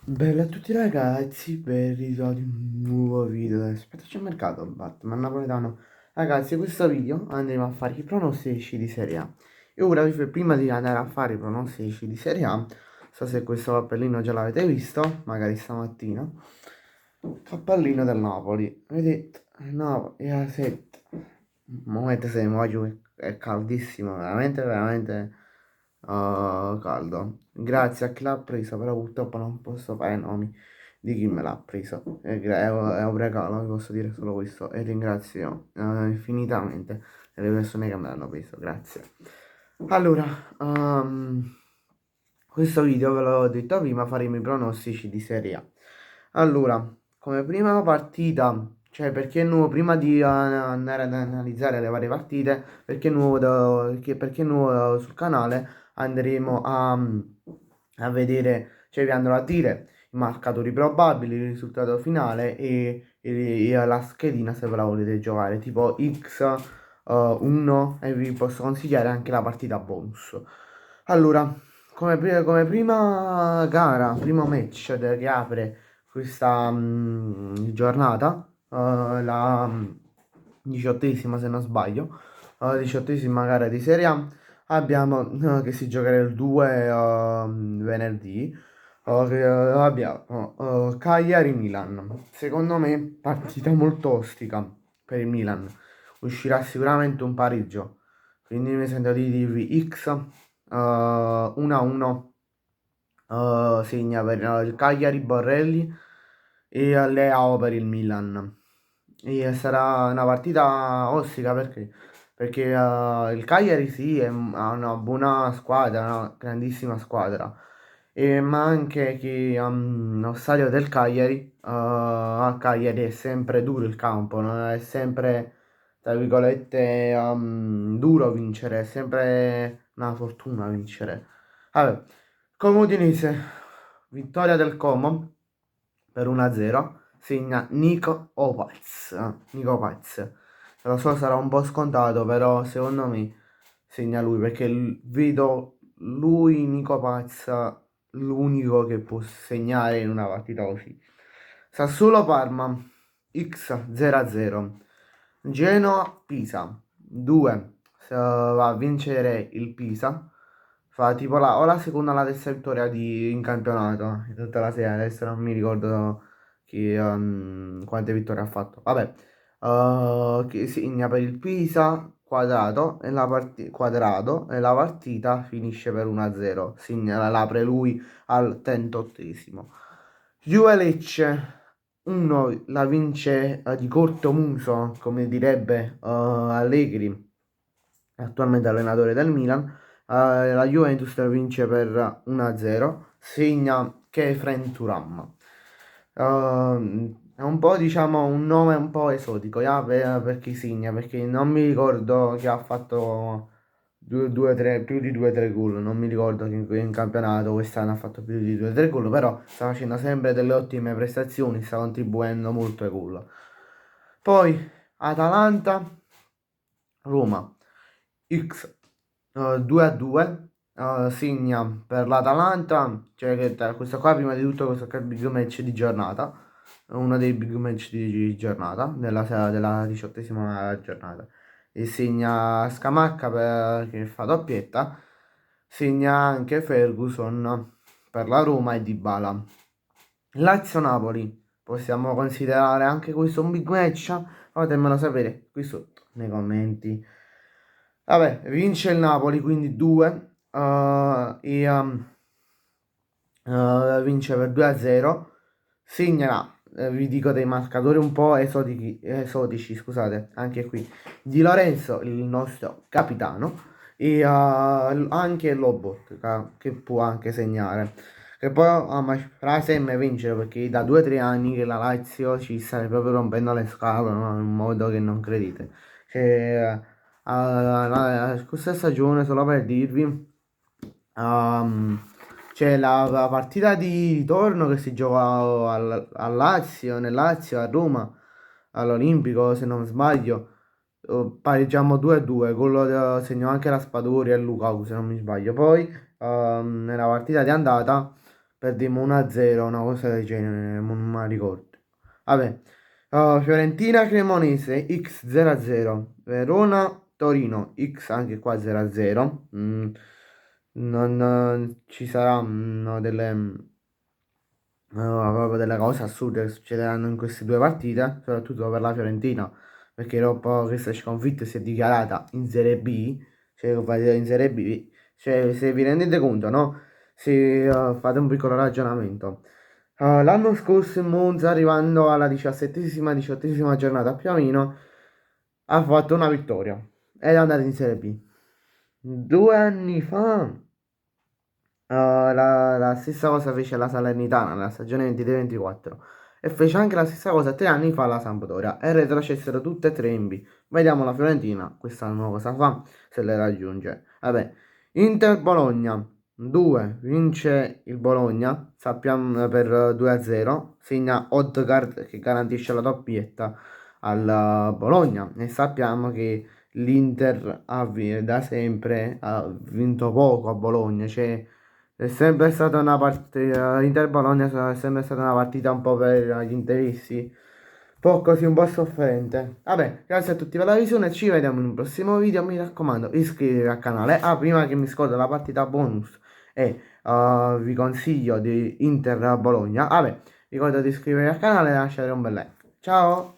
Bella a tutti ragazzi, ben ritrovati in un nuovo video. Aspetta, c'è il mercato, Batman napoletano. Ragazzi, in questo video andremo a fare i pronostici di Serie A. E ora, prima di andare a fare i pronostici di Serie A, non so se questo cappellino già l'avete visto, magari stamattina. Cappellino del Napoli, vedete? Napoli, e a 7. Momento se muoio, è caldissimo, veramente, veramente caldo. Grazie a chi l'ha preso, però purtroppo non posso fare nomi di chi me l'ha preso. È un regalo, vi posso dire solo questo. E ringrazio infinitamente le persone che me l'hanno preso. Grazie. Allora, questo video ve l'ho detto prima, faremo i pronostici di Serie A. Allora, come prima partita, cioè perché nuovo, prima di andare ad analizzare le varie partite, perché nuovo sul canale andremo a vedere, cioè vi andrò a dire i marcatori probabili, il risultato finale e la schedina se ve la volete giocare, tipo X 1 e vi posso consigliare anche la partita bonus. Allora, come prima gara, primo match che apre questa giornata, la 18ª se non sbaglio, 18ª gara di Serie A, abbiamo che si giocherà il 2 venerdì, abbiamo Cagliari-Milan. Secondo me partita molto ostica per il Milan, uscirà sicuramente un pareggio, quindi mi sento di dirvi X 1-1 segna per il Cagliari Borrelli e Leao per il Milan. E sarà una partita ostica perché il Cagliari sì, ha una buona squadra, una grandissima squadra. Ma anche che lo stadio del Cagliari, a Cagliari è sempre duro il campo, no? È sempre, tra virgolette, duro vincere, è sempre una fortuna vincere. Vabbè, Como Udinese, vittoria del Como per 1-0, segna Nico Opaz. Nico Opaz. Lo so, sarà un po' scontato, però secondo me segna lui perché vedo lui, Nico Paz, l'unico che può segnare in una partita così. Sassuolo-Parma, X 0-0. Genoa-Pisa 2. Va a vincere il Pisa. Fa tipo o la seconda o la terza vittoria in campionato in tutta la serie. Adesso non mi ricordo quante vittorie ha fatto. Vabbè, che segna per il Pisa quadrato e la partita finisce per 1-0. Segna, l'apre lui al 38esimo. Juve Lecce 1 la vince di corto muso, come direbbe Allegri, attualmente allenatore del Milan. La Juventus vince per 1-0, segna Kefren Turam. È un po', diciamo, un nome un po' esotico, per chi segna, perché non mi ricordo che ha fatto più di 2-3 gol, non mi ricordo che in campionato quest'anno ha fatto più di 2-3 gol, però sta facendo sempre delle ottime prestazioni, sta contribuendo molto ai gol. Poi Atalanta, Roma, X 2-2, segna per l'Atalanta, cioè questo qua prima di tutto questo qua è il big match di giornata, uno dei big match di giornata, della 18ª giornata, e segna Scamacca che fa doppietta, segna anche Ferguson per la Roma e Dybala. Lazio-Napoli, possiamo considerare anche questo un big match? Fatemelo sapere qui sotto nei commenti. Vabbè, vince il Napoli, quindi 2 vince per 2-0. Segna, vi dico dei marcatori un po' esotici, scusate, anche qui. Di Lorenzo, il nostro capitano, e anche Lobot, che può anche segnare. Che poi ma Frasem vincere perché da 2 o 3 anni che la Lazio ci sta proprio rompendo le scatole, no? In un modo che non credete. Cioè, questa stagione, solo per dirvi, ehm, c'è la partita di ritorno che si gioca Lazio, nel Lazio, a Roma, all'Olimpico, se non sbaglio. Pareggiamo 2-2, quello segnò anche la Spadori e Lukaku, se non mi sbaglio. Poi, nella partita di andata, perdimmo 1-0, una cosa del genere, non mi ricordo. Vabbè, Fiorentina Cremonese X 0-0, Verona Torino X anche qua 0-0. Non ci saranno proprio delle cose assurde che succederanno in queste due partite, soprattutto per la Fiorentina, perché dopo questa sconfitta si è dichiarata in Serie B, cioè in Serie B, cioè se vi rendete conto, no? Se fate un piccolo ragionamento. L'anno scorso il Monza, arrivando alla 17ª, 18ª giornata più o meno, ha fatto una vittoria ed è andato in Serie B. 2 anni fa, la stessa cosa fece la Salernitana nella stagione 23-24 e fece anche la stessa cosa 3 anni fa la Sampdoria e retrocessero tutte e tre in B. Vediamo la Fiorentina quest'anno cosa fa, se le raggiunge. Vabbè, Inter Bologna 2, vince il Bologna, sappiamo per 2-0, segna Odegaard che garantisce la doppietta al Bologna e sappiamo che l'Inter da sempre ha vinto poco a Bologna, cioè è sempre stata una partita, Inter-Bologna è sempre stata una partita un po' per gli interessi, un po' così, un po' sofferente. Vabbè, grazie a tutti per la visione, ci vediamo in un prossimo video, mi raccomando iscrivetevi al canale. Prima che mi scordo la partita bonus e vi consiglio di Inter-Bologna, vabbè, ricordo di iscrivervi al canale e lasciare un bel like. Ciao!